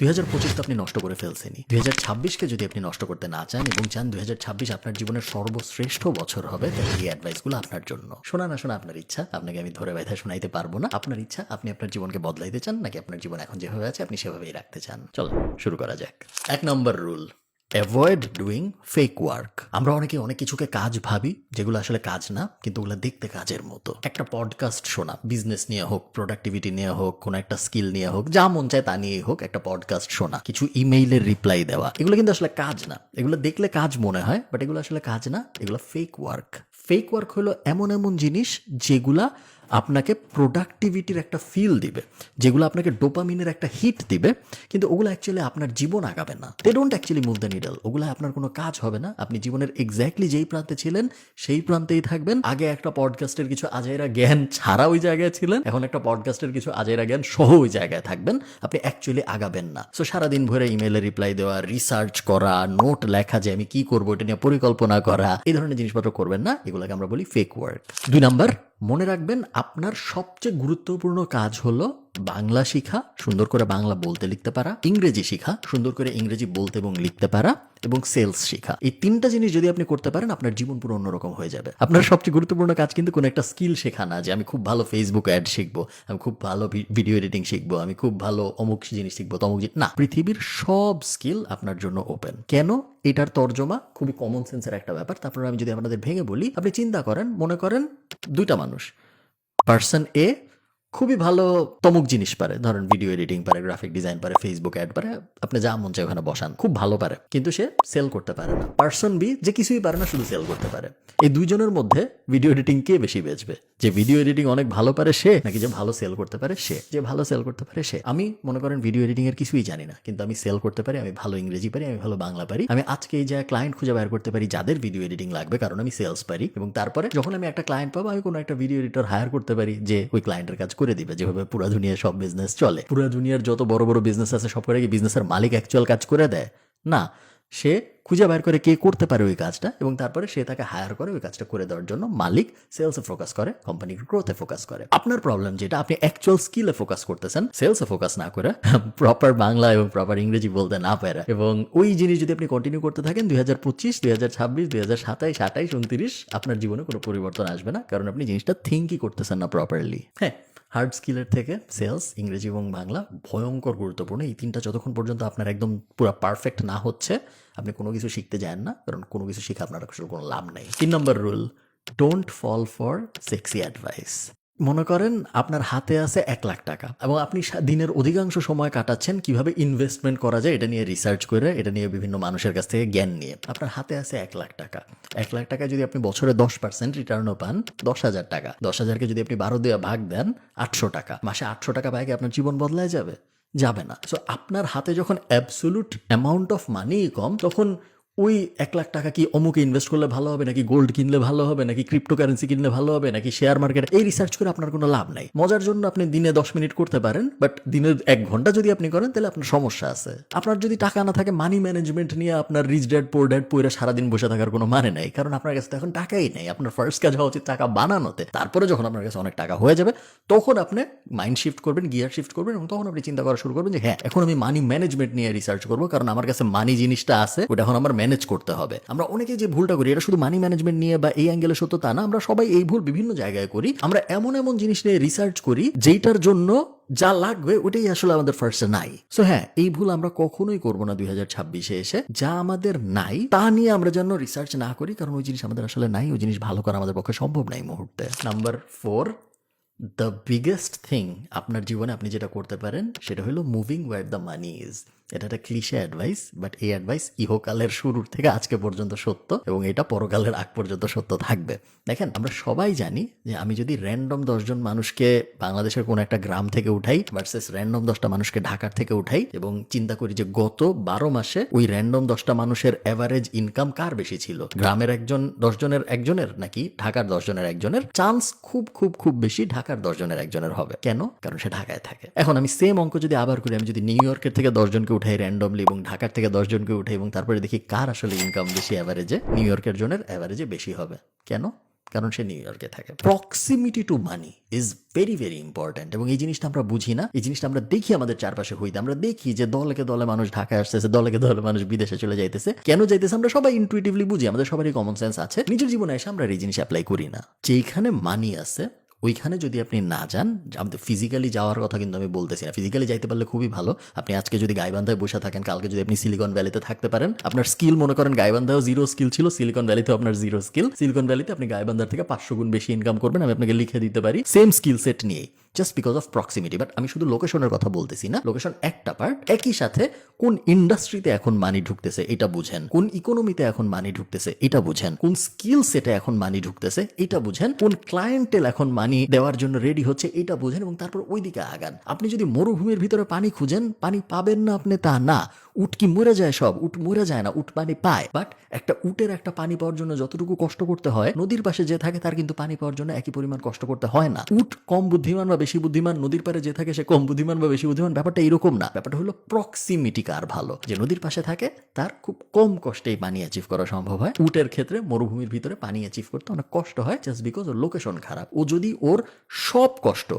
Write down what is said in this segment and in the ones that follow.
2025 তো আপনি নষ্ট করে ফেলছেনই। 2026কে যদি আপনি নষ্ট করতে না চান এবং চান 2026 আপনার জীবনের সর্বশ্রেষ্ঠ বছর হবে, তাহলে এই অ্যাডভাইসগুলো আপনার জন্য। শোনা না শোনা আপনার ইচ্ছা, আপনাকে আমি ধরে ব্যথা শোনাইতে পারবো না। আপনার ইচ্ছা, আপনি আপনার জীবনকে বদলাইতে চান নাকি আপনার জীবন এখন যেভাবে আছে আপনি সেভাবেই রাখতে চান। চলো শুরু করা যাক। 1 number rule, avoid doing fake work. আমরা অনেকে অনেক কিছুকে কাজ ভাবি যেগুলো আসলে কাজ না, কিন্তু ওগুলো দেখতে কাজের মতো। একটা পডকাস্ট শোনা, বিজনেস নিয়ে হোক, প্রোডাক্টিভিটি নিয়ে হোক, কোনো একটা স্কিল নিয়ে হোক, যা মন চায় তা নিয়েই হোক, একটা পডকাস্ট শোনা, কিছু ইমেইলের রিপ্লাই দেওয়া, এগুলো কিন্তু আসলে কাজ না। এগুলো দেখলে কাজ মনে হয়, বাট এগুলো আসলে কাজ না, এগুলো ফেক ওয়ার্ক। ফেক ওয়ার্ক হলো এমন এমন জিনিস যেগুলা আপনাকে প্রোডাক্টিভিটির একটা ফিল দিবে, যেগুলো আপনাকে ডোপামিনের একটা হিট দিবে, কিন্তু ওগুলো অ্যাকচুয়ালি আপনার জীবন আগাবে না। They don't actually move the needle. ওগুলো আপনার কোনো কাজ হবে না। আপনি জীবনের এক্স্যাক্টলি যেই প্রান্তে ছিলেন সেই প্রান্তেই থাকবেন। আগে একটা পডকাস্টের কিছু আজাইরা জ্ঞান ছাড়া ওই জায়গায় ছিলেন, এখন একটা পডকাস্টের কিছু আজাইরা জ্ঞান সহ ওই জায়গায় থাকবেন। আপনি অ্যাকচুয়ালি আগাবেন না। সো সারাদিন ভরে ইমেলে রিপ্লাই দেওয়া, রিসার্চ করা, নোট লেখা, যে আমি কি করবো এটা নিয়ে পরিকল্পনা করা, এই ধরনের জিনিসপত্র করবেন না। এগুলোকে আমরা বলি ফেক ওয়ার্ক। 2 নাম্বার, মনে রাখবেন আপনার সবচেয়ে গুরুত্বপূর্ণ কাজ হলো বাংলা শিখা, সুন্দর করে বাংলা বলতে লিখতে পারা, ইংরেজি শিখা, সুন্দর করে ইংরেজি বলতে এবং লিখতে পারা, এবং সেলস শিখা। এই 3টা জিনিস যদি আপনি করতে পারেন, আপনার জীবন পুরো অন্যরকম হয়ে যাবে। আপনার সবচেয়ে গুরুত্বপূর্ণ কাজ কিন্তু কোনো একটা স্কিল শেখা না, যে আমি খুব ভালো ফেসবুক অ্যাড শিখবো, আমি খুব ভালো ভিডিও এডিটিং শিখবো, আমি খুব ভালো অমুক জিনিস শিখবো, তমুক জিনিস না। পৃথিবীর সব স্কিল আপনার জন্য ওপেন। কেন? এটার তর্জমা খুবই কমন সেন্সের একটা ব্যাপার। তারপর আমি যদি আপনাদের ভেঙে বলি, আপনি চিন্তা করেন, মনে করেন 2টা মানুষ, পার্সন এ খুবই ভালো তমুক জিনিস পারে, ধরেন ভিডিও এডিটিং পারে, গ্রাফিক ডিজাইন পারে, ফেসবুক অ্যাড পারে, আপনি যা মন চায় ওখানে বসান, খুব ভালো পারে, কিন্তু সে সেল করতে পারে না। পার্সন বি, যে কিছুই পারে না, শুধু সেল করতে পারে। এই 2 জনের মধ্যে ভিডিও এডিটিং কে বেশি বেচবে? যে ভিডিও এডিটিং অনেক ভালো পারে সে, নাকি যে ভালো সেল করতে পারে সে? যে ভালো সেল করতে পারে সে। আমি মনে করেন ভিডিও এডিটিং এর কিছুই জানি না, কিন্তু আমি সেল করতে পারি, আমি ভালো ইংরেজি পারি, আমি ভালো বাংলা পারি, আমি আজকে এই জায়গায় ক্লায়েন্ট খুঁজে বের করতে পারি যাদের ভিডিও এডিটিং লাগবে, কারণ আমি সেলস পারি। এবং তারপরে যখন আমি একটা ক্লায়েন্ট পাবো, আমি কোনো একটা ভিডিও এডিটর হায়ার করতে পারি যে ওই ক্লায়েন্টের কাজ করে দিবে। যেভাবে পুরো দুনিয়ার সব বিজনেস চলে, পুরো দুনিয়ার যত বড় বড় বিজনেস আছে সব করে কি বিজনেসের মালিক অ্যাকচুয়াল কাজ করে দেয়? না, সে খুঁজে বের করে কে করতে পারে ওই কাজটা, এবং তারপরে সে তাকে হায়ার করে ওই কাজটা করে দেওয়ার জন্য। মালিক সেলসে ফোকাস করে, কোম্পানির গ্রোথে ফোকাস করে। আপনার প্রবলেম যেটা, আপনি অ্যাকচুয়াল স্কিলে ফোকাস করতেছেন, সেলসে ফোকাস না করে, প্রপার বাংলা এবং প্রপার ইংরেজি বলতে না পারে, এবং ওই জিনিস যদি আপনি কন্টিনিউ করতে থাকেন, 2025, 2026, 2027, 28, 29, আপনার জীবনে কোনো পরিবর্তন আসবে না, কারণ আপনি জিনিসটা থিঙ্কই করতেছেন না প্রপারলি। হ্যাঁ, হার্ড স্কিলের থেকে সেলস, ইংরেজি এবং বাংলা ভয়ঙ্কর গুরুত্বপূর্ণ। এই 3টা যতক্ষণ পর্যন্ত আপনার একদম পুরো পারফেক্ট না হচ্ছে, আপনি কোনো কিছু শিখতে যান না, কারণ কোনো কিছু শিখে আপনার আসলে কোনো লাভ নেই। 3 number rule, don't fall for sexy advice. মনে করেন আপনার হাতে আছে 1 লাখ টাকা, এবং আপনি দিনের অধিকাংশ সময় কাটাচ্ছেন কিভাবে ইনভেস্টমেন্ট করা যায় এটা নিয়ে রিসার্চ করে, এটা নিয়ে বিভিন্ন মানুষের কাছ থেকে জ্ঞান নিয়ে। আপনার হাতে আছে 1 লাখ টাকা। 1 লাখ টাকা যদি আপনি বছরে 10% রিটার্নও পান, 10,000 টাকা। 10,000কে যদি আপনি 12 দিয়ে ভাগ দেন, 800 টাকা। মাসে 800 টাকা পায় কি আপনার জীবন বদলায় যাবে? যাবে না। সো আপনার হাতে যখন অ্যাবসোলুট অ্যামাউন্ট অফ মানি কম, তখন ওই 1 লাখ টাকা কি অমুকে ইনভেস্ট করলে ভালো হবে, নাকি গোল্ড কিনলে ভালো হবে, নাকি ক্রিপ্টোকারেন্সি কিনলে ভালো হবে, নাকি শেয়ার মার্কেট, এই রিসার্চ করে আপনার কোনো লাভ নাই। মজার জন্য আপনি দিনে 10 মিনিট করতে পারেন, বাট দিনে 1 ঘন্টা যদি আপনি করেন, তাহলে আপনার সমস্যা আছে। আপনার যদি টাকা না থাকে, মানি ম্যানেজমেন্ট নিয়ে আপনার রিচ ড্যাড পোর ড্যাড পইরা সারাদিন বসে থাকার কোনো মানে নাই, কারণ আপনার কাছে তো এখন টাকাই নেই। আপনার ফার্স্ট কাজ হওয়া উচিত টাকা বানানোতে। তারপরে যখন আপনার কাছে অনেক টাকা হয়ে যাবে, তখন আপনি মাইন্ড শিফট করবেন, গিয়ার শিফট করবেন, এবং তখন আপনি চিন্তা করা শুরু করবেন যে হ্যাঁ, এখন আমি মানি ম্যানেজমেন্ট নিয়ে রিসার্চ করবো, কারণ আমার কাছে মানি জিনিসটা আছে, ওটা এখন আমার ম্যানেজ করতে হবে। আমরা অনেকে যে ভুলটা করি, এটা শুধু মানি ম্যানেজমেন্ট নিয়ে বা এই অ্যাঙ্গেলে সত্য তা না, আমরা সবাই এই ভুল বিভিন্ন জায়গায় করি। আমরা এমন এমন জিনিস নিয়ে রিসার্চ করি যেটার জন্য যা লাগবে ওটাই আসলে আমাদের ফার্স্টে নাই। সো হ্যাঁ, এই ভুল আমরা কখনোই করবো না 2026-এ এসে। যা আমাদের নাই তা নিয়ে আমরা যেন রিসার্চ না করি, কারণ ওই জিনিস আমাদের আসলে নাই, ওই জিনিস ভালো করা আমাদের পক্ষে সম্ভব নাই মুহূর্তে। নাম্বার 4, দ্য বিগেস্ট থিং আপনার জীবনে আপনি যেটা করতে পারেন সেটা হলো moving where the money is. এটা একটা ক্লিশে অ্যাডভাইস, বাট এই অ্যাডভাইস ইহকালের শুরুর থেকে আজকে পর্যন্ত সত্য, এবং এটা পরকালের আগ পর্যন্ত সত্য থাকবে। দেখেন, আমরা সবাই জানি যে আমি যদি র্যান্ডম 10 জন মানুষকে বাংলাদেশের কোনো একটা গ্রাম থেকে উঠাই ভার্সেস র্যান্ডম 10টা মানুষকে ঢাকার থেকে উঠাই, এবং চিন্তা করি যে গত 12 মাসে ওই র্যান্ডম 10টা মানুষের অ্যাভারেজ ইনকাম কার বেশি ছিল, গ্রামের 10 জনের একজনের নাকি ঢাকার 10 জনের একজনের? চান্স খুব খুব খুব বেশি ঢাকার 10 জনের একজনের হবে। কেন? কারণ সে ঢাকায় থাকে। এখন আমি সেম অঙ্ক যদি আবার করি, আমি যদি নিউ ইয়র্কের থেকে 10 জনকে উঠাই র্যান্ডমলি, এবং ঢাকার থেকে 10 জনকে উঠাই, এবং তারপরে দেখি কার আসলে ইনকাম বেশি অ্যাভারেজে, নিউ ইয়র্কের জনের অ্যাভারেজে বেশি হবে। কেন? কারণ সে নিউ ইয়র্কে থাকে। Proximity to money is very very important, এবং এই জিনিসটা আমরা বুঝি না। এই জিনিসটা আমরা দেখি আমাদের চারপাশে হইতে, আমরা দেখি যে দলকে দলে মানুষ ঢাকায় আসতেছে, দলকে দলে মানুষ বিদেশে চলে যাইতেছে। কেন যাইতেছে আমরা সবাই ইনটুইটিভলি বুঝি, আমাদের সবারই কমন সেন্স আছে। নিজের জীবনে এসে আমরা এই জিনিস অ্যাপ্লাই করি না। যেখানে মানি আছে ওইখানে যদি আপনি না যান, আমাদের ফিজিক্যালি যাওয়ার কথা কিন্তু আমি বলতেছি না, ফিজিক্যালি যাইতে পারলে খুবই ভালো। আপনি আজকে যদি গাইবান্ধায় বসে থাকেন, কালকে যদি আপনি সিলিকন ভ্যালিতে থাকতে পারেন, আপনার স্কিল মনে করেন গাইবান্ধাও 0 স্কিল ছিল, সিলিকন ভ্যালিতেও আপনার 0 স্কিল, সিলিকন ভ্যালিতে আপনি গাইবান্ধার থেকে 500 গুণ বেশি ইনকাম করবেন, আমি আপনাকে লিখে দিতে পারি, সেম স্কিল সেট নিয়েই, just because of proximity. But আমি শুধু লোকেশনের কথা বলতেছি না, লোকেশন একটা পার্ট। একই সাথে কোন ইন্ডাস্ট্রিতে এখন মানি ঢুকতেছে এটা বুঝেন, কোন ইকোনমিতে এখন মানি ঢুকতেছে এটা বুঝেন, কোন স্কিল সেটে এখন মানি ঢুকতেছে এটা বুঝেন, কোন ক্লায়েন্টেল এখন মানি দেওয়ার জন্য রেডি হচ্ছে এটা বুঝেন, এবং তারপর ওইদিকে আগান। আপনি যদি মরুভূমির ভিতরে পানি খুঁজেন, পানি পাবেন না আপনি তা না। উট কি মরে যায়? সব উট মরে যায় না, উট পানি পায়। বাট একটা উটের একটা পানি পাওয়ার জন্য যতটুকু কষ্ট করতে হয়, নদীর পাশে যে থাকে তার কিন্তু পানি পাওয়ার জন্য একই পরিমাণ কষ্ট করতে হয় না। উট কম বুদ্ধিমান বা বেশি বুদ্ধিমান, নদীর পাড়ে যে থাকে সে কম বুদ্ধিমান বা বেশি বুদ্ধিমান, ব্যাপারটা এরকম না। ব্যাপারটা হলো প্রক্সিমিটি কার ভালো, যে নদীর পাশে থাকে তার খুব কম কষ্টেই পানি অ্যাচিভ করা সম্ভব হয়। উটের ক্ষেত্রে মরুভূমির ভিতরে পানি অ্যাচিভ করতে অনেক কষ্ট হয়, জাস্ট বিকজ ওর লোকেশন খারাপ। ও যদি ওর সব কষ্ট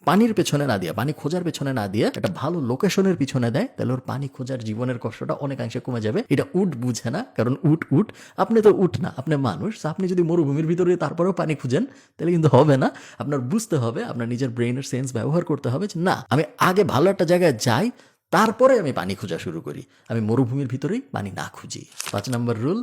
পানির পেছনে না দিয়ে, পানি খোঁজার পেছনে না দিয়ে একটা ভালো লোকেশনের পিছনে দেয়, তাহলে ওর পানি খোঁজার জীবনের কষ্টটা অনেকাংশে কমে যাবে। এটা উট বুঝে না, কারণ উট আপনি তো উট না, আপনি মানুষ। আপনি যদি মরুভূমির ভিতরে তারপরেও পানি খুঁজেন তাহলে কিন্তু হবে না। আপনার বুঝতে হবে, আপনার নিজের ব্রেইনের সেন্স ব্যবহার করতে হবে যে না, আমি আগে ভালো একটা জায়গায় যাই, তারপরে আমি পানি খোঁজা শুরু করি, আমি মরুভূমির ভিতরেই পানি না খুঁজি। 5 number rule,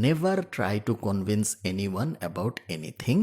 never try to convince anyone about anything.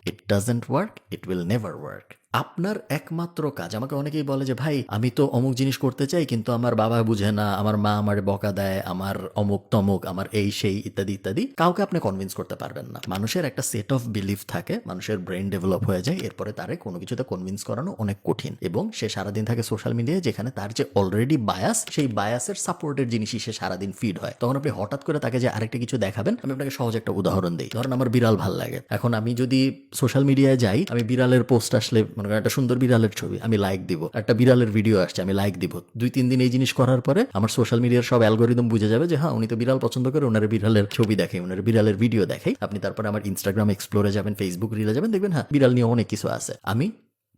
It doesn't work, it will never work. আপনার একমাত্র কাজ, আমাকে অনেকেই বলে যে ভাই আমি তো অমুক জিনিস করতে চাই কিন্তু আমার বাবা বুঝে না, আমার মা আমার বকা দেয়, আমার অমুক তমুক, আমার এই সেই ইত্যাদি ইত্যাদি। কাউকে আপনি কনভিন্স করতে পারবেন না। মানুষের একটা সেট অফ বিলিফ থাকে, মানুষের ব্রেন ডেভেলপ হয়ে যায়, এরপরে তারে কোনো কিছুতে কনভিন্স করানো অনেক কঠিন। এবং সে সারাদিন থাকে সোশ্যাল মিডিয়ায়, যেখানে তার যে অলরেডি বায়াস, সেই বায়াসের সাপোর্টের জিনিসই সে সারাদিন ফিড হয়। তখন আপনি হঠাৎ করে তাকে যে আরেকটা কিছু দেখাবেন, আমি আপনাকে সহজ একটা উদাহরণ দিই। ধরেন আমার বিড়াল ভাল লাগে, এখন আমি যদি সোশ্যাল মিডিয়ায় যাই, আমি বিড়ালের পোস্ট আসলে মনে করেন একটা সুন্দর বিড়ালের ছবি আমি লাইক দিব, একটা বিড়ালের ভিডিও আসছে আমি লাইক দিব, 2-3 দিন এই জিনিস করার পরে আমার সোশ্যাল মিডিয়ার সব অ্যালগোরিদম বুঝে যাবে যে হ্যাঁ উনি তো বিড়াল পছন্দ করে, ওনার বিড়ালের ছবি দেখে, ওনার বিড়ালের ভিডিও দেখে। আপনি তারপরে আমার ইনস্টাগ্রাম এক্সপ্লোরে যাবেন, ফেসবুক রিলে যাবেন, দেখবেন হ্যাঁ বিড়াল নিয়ে অনেক কিছু আছে। আমি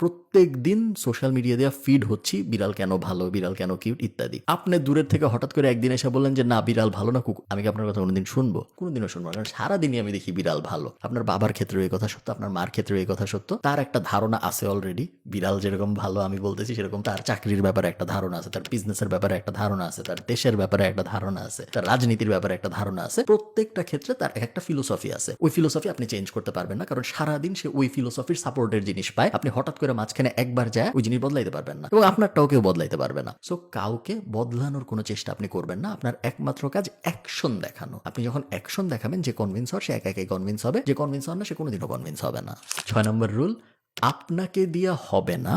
প্রত্যেক দিন সোশ্যাল মিডিয়া দিয়ে ফিড হচ্ছি বিড়াল কেন ভালো, বিড়াল কেন কিউট ইত্যাদি। আপনি দূরের থেকে হঠাৎ করে একদিন এসে বললেন যে না বিড়াল ভালো না, আমি কি আপনার কথা কোনোদিন শুনবো? কোনোদিনও শুনবো না, কারণ সারাদিনই আমি দেখি বিড়াল ভালো। আপনার বাবার ক্ষেত্রে এই কথা সত্য, আপনার মার ক্ষেত্রে এই কথা সত্য। তার একটা ধারণা আছে অলরেডি, বিড়াল যেরকম ভালো আমি বলতেছি সেরকম তার চাকরির ব্যাপারে একটা ধারণা আছে, তার বিজনেসের ব্যাপারে একটা ধারণা আছে, তার দেশের ব্যাপারে একটা ধারণা আছে, তার রাজনীতির ব্যাপারে একটা ধারণা আছে। প্রত্যেকটা ক্ষেত্রে তার একটা ফিলোসফি আছে। ওই ফিলোসফি আপনি চেঞ্জ করতে পারবেন না, কারণ সারাদিন সে ওই ফিলোসফির সাপোর্টের জিনিস পায়। আপনি হঠাৎ করে মাঝখানে একবার যায় ওই জিনিস বদলাইতে পারবেন না, এবং আপনারটাও কেউ বদলাইতে পারবে না। সো কাউকে বদলানোর কোনো চেষ্টা আপনি করবেন না। আপনার একমাত্র কাজ অ্যাকশন দেখানো। আপনি যখন অ্যাকশন দেখাবেন, যে কনভিন্স হয় সে একাই কনভিন্স হবে, যে কনভিন্স হয় না সে কোনোদিনও কনভিন্স হবে না। 6 নম্বর রুল, আপনাকে দিয়া হবে না,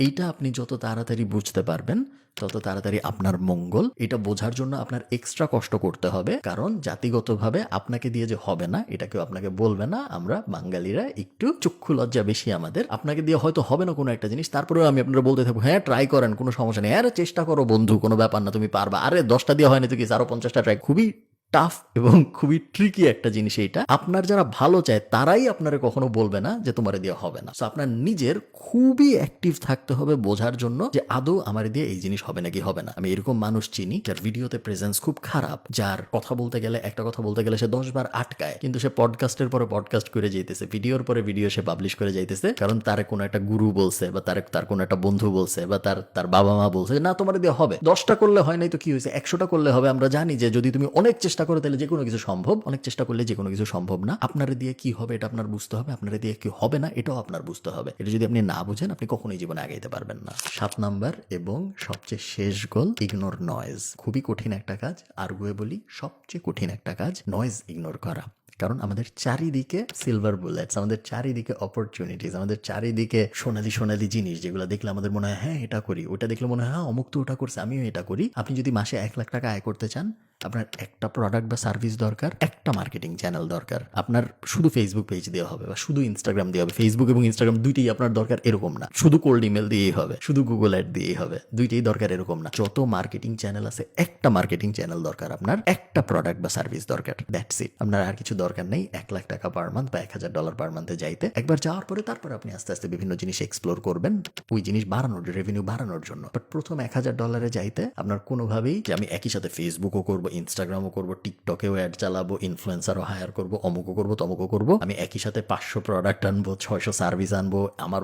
এইটা আপনি যত তাড়াতাড়ি বুঝতে পারবেন তত তাড়াতাড়ি আপনার মঙ্গল। এটা বোঝার জন্য আপনার এক্সট্রা কষ্ট করতে হবে, কারণ জাতিগতভাবে আপনাকে দিয়ে যে হবে না এটা কেউ আপনাকে বলবে না। আমরা বাঙালিরা একটু চক্ষু লজ্জা বেশি আমাদের। আপনাকে দিয়ে হয়তো হবে না কোনো একটা জিনিস, তারপরেও আমি আপনারা বলতে থাকবো হ্যাঁ ট্রাই করেন, কোনো সমস্যা নেই, আরে চেষ্টা করো বন্ধু, কোনো ব্যাপার না, তুমি পারবা, আরে 10টা দিয়ে হয়নি তো কি, আরো 50টা ট্রাই। খুবই টাফ এবং খুবই ট্রিকি একটা জিনিস এইটা। আপনার যারা ভালো চায় তারাই আপনারে কখনো বলবে না যে তোমার দিয়ে হবে না। সো আপনার নিজের খুবই অ্যাক্টিভ থাকতে হবে বোঝার জন্য যে আদৌ আমার দিয়ে এই জিনিস হবে নাকি হবে না। আমি এরকম মানুষ চিনি যার ভিডিওতে প্রেজেন্স খুব খারাপ, যার কথা বলতে গেলে একটা কথা বলতে গেলে সে 10 বার আটকায়, কিন্তু সে পডকাস্টের পরে পডকাস্ট করে যাইতেছে, ভিডিওর পরে ভিডিও সে পাবলিশ করে যাইতেছে, কারণ তার কোনো একটা গুরু বলছে বা তার কোনো একটা বন্ধু বলছে বা তার বাবা মা বলছে না তোমার দিয়ে হবে। 10টা করলে হয় নাই তো কি হয়েছে, 100টা করলে হবে। আমরা জানি যে যদি তুমি অনেক চেষ্টা করো তাহলে যে কোনো কিছু সম্ভব, অনেক চেষ্টা করলে যে কোনো কিছু সম্ভব না। আপনার দিয়ে কি হবে এটা আপনার বুঝতে হবে, আপনার দিয়ে কি হবে না এটাও আপনার বুঝতে হবে। এটা যদি আপনি না বুঝেন আপনি কখনোই জীবনে আগাইতে পারবেন না। 7 নাম্বার এবং সবচেয়ে শেষ গোল, ইগনোর নয়েজ। খুবই কঠিন একটা কাজ, আরগুয়ে বলি সবচেয়ে কঠিন একটা কাজ নয়েজ ইগনোর করা। কারণ আমাদের চারিদিকে সিলভার বুলেটস, আমাদের চারিদিকে অপরচুনিটিস, আমাদের চারিদিকে সোনালি সোনালি জিনিস, যেগুলো দেখলে আমাদের মনে হয় হ্যাঁ এটা করি, ওটা দেখলে মনে হয় হ্যাঁ অমুক তো ওটা করছে আমিও এটা করি। আপনি যদি মাসে 1 লাখ টাকা আয় করতে চান, আপনার একটা প্রোডাক্ট বা সার্ভিস দরকার, একটা মার্কেটিং চ্যানেল দরকার। আপনার শুধু ফেসবুক পেজ দেওয়া হবে বা শুধু ইনস্টাগ্রাম দেওয়া হবে। ফেসবুক এবং ইনস্টাগ্রাম দুইটাই আপনার দরকার এরকম না। শুধু কোল্ড ইমেল দিয়েই হবে, শুধু গুগল অ্যাড দিয়েই হবে, দুইটাই দরকার এরকম না। যত মার্কেটিং চ্যানেল আছে, একটা মার্কেটিং চ্যানেল দরকার আপনার, একটা প্রোডাক্ট বা সার্ভিস দরকার। That's it. আপনার আর কিছু দরকার নেই $1,00,000 পার মান্থ বা $1,000 পার মান্থে যাইতে। একবার যাওয়ার পরে তারপর আপনি আস্তে আস্তে বিভিন্ন জিনিস এক্সপ্লোর করবেন ওই জিনিস বাড়ানোর, রেভিনিউ বাড়ানোর জন্য। বাট প্রথম $1,000 যাইতে আপনার কোনোভাবেই যে আমি একই সাথে ফেসবুকও করবো, ইনস্টাগ্রামও করবো, টিকটকেও অ্যাড চালাবো, ইনফ্লুয়েন্সারও হায়ার করবো, অমুকও করবো, তমুকও করবো, আমি একই সাথে 500 প্রোডাক্ট আনবো, 600 সার্ভিস আনবো, আমার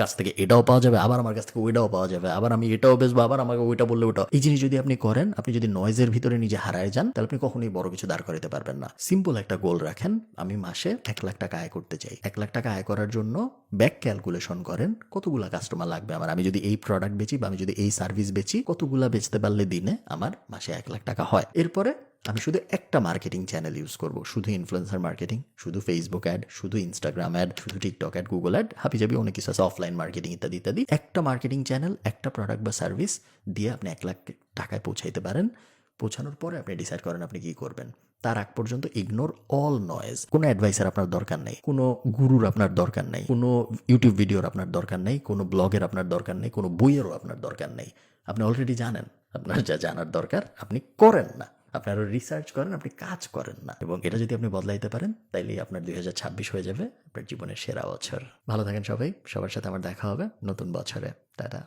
কাছ থেকে এটাও পাওয়া যাবে, আবার আমার কাছ থেকে ওইটাও পাওয়া যাবে, আবার আমি এটাও বেচবো, আবার আমাকে ওইটা বললে ওটা। এই জিনিস যদি আপনি করেন, আপনি যদি নয়েজের ভিতরে নিজে হারায় যান, তাহলে আপনি কখনোই বড় কিছু দাঁড় করাতে পারবেন না। সিম্পল একটা গোল রাখেন, আমি মাসে $1,00,000 আয় করতে চাই। $1,00,000 আয় করার জন্য ব্যাক ক্যালকুলেশন করেন কতগুলা কাস্টমার লাগবে আমার, আমি যদি এই প্রোডাক্ট বেচি বা আমি যদি এই সার্ভিস বেচি, কতগুলা বেচতে পারলে দিনে আমার মাসে $1,00,000 হয়। এরপরে আমি শুধু একটা মার্কেটিং চ্যানেল ইউজ করব, শুধু ইনফ্লুয়েন্সার মার্কেটিং, শুধু ফেসবুক অ্যাড, শুধু ইনস্টাগ্রাম অ্যাড, শুধু টিকটক অ্যাড, গুগল অ্যাড, হাবিজাবি অনেক কিছু আছে, অফলাইন মার্কেটিং ইত্যাদি ইত্যাদি। একটা মার্কেটিং চ্যানেল, একটা প্রোডাক্ট বা সার্ভিস দিয়ে আপনি $1,00,000 পৌঁছাইতে পারেন। পৌঁছানোর পরে আপনি ডিসাইড করেন আপনি কি করবেন। তার আগ পর্যন্ত ইগনোর অল নয়েজ। কোনো অ্যাডভাইসার আপনার দরকার নেই, কোনো গুরুর আপনার দরকার নেই, কোনো ইউটিউব ভিডিওর আপনার দরকার নেই, কোনো ব্লগের আপনার দরকার নেই, কোনো বইয়েরও আপনার দরকার নেই। আপনি অলরেডি জানেন আপনার যা জানার দরকার, আপনি করেন না। আপনি আরো রিসার্চ করেন, আপনি কাজ করেন না। এবং এটা যদি আপনি বদলাইতে পারেন, তাইলেই আপনার 2026 হয়ে যাবে আপনার জীবনের সেরা বছর। ভালো থাকেন সবাই, সবার সাথে আমার দেখা হবে নতুন বছরে। টাটা।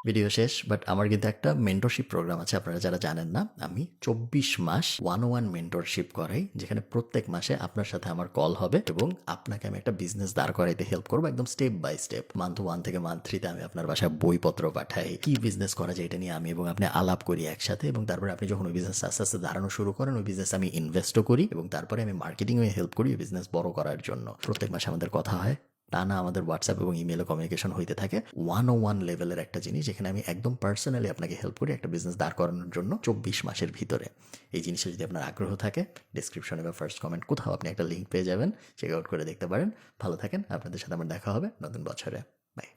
ভিডিও শেষ, বাট আমার কিন্তু একটা মেন্টরশিপ প্রোগ্রাম আছে, আপনারা যারা জানেন না। আমি 24 মাস 101 মেন্টরশিপ করাই, যেখানে প্রত্যেক মাসে আপনার সাথে আমার কল হবে এবং আপনাকে আমি একটা বিজনেস দাঁড় করাইতে হেল্প করবো, একদম স্টেপ বাই স্টেপ। মান্থ 1 থেকে মান্থ 3 তে আমি আপনার বাসায় বইপত্র পাঠাই, কি বিজনেস করা যায় এটা নিয়ে আমি এবং আপনি আলাপ করি একসাথে। এবং তারপরে আপনি যখন ওই বিজনেস আস্তে আস্তে দাঁড়ানো শুরু করেন, ওই বিজনেস আমি ইনভেস্টও করি এবং তারপরে আমি মার্কেটিংয়ে হেল্প করি ওই বিজনেস বড় করার জন্য। প্রত্যেক মাসে আমাদের কথা হয়, টানা আমাদের হোয়াটসঅ্যাপ এবং ইমেলে কমিউনিকেশন হইতে থাকে। 101 লেভেলের একটা জিনিস, যেখানে আমি একদম পার্সোনালি আপনাকে হেল্প করি একটা বিজনেস দাঁড় করানোর জন্য 24 মাসের ভিতরে। এই জিনিসে যদি আপনার আগ্রহ থাকে, ডিসক্রিপশনে বা ফার্স্ট কমেন্ট কোথাও আপনি একটা লিঙ্ক পেয়ে যাবেন, চেক আউট করে দেখতে পারেন। ভালো থাকেন, আপনাদের সাথে আমার দেখা হবে নতুন বছরে। বাই।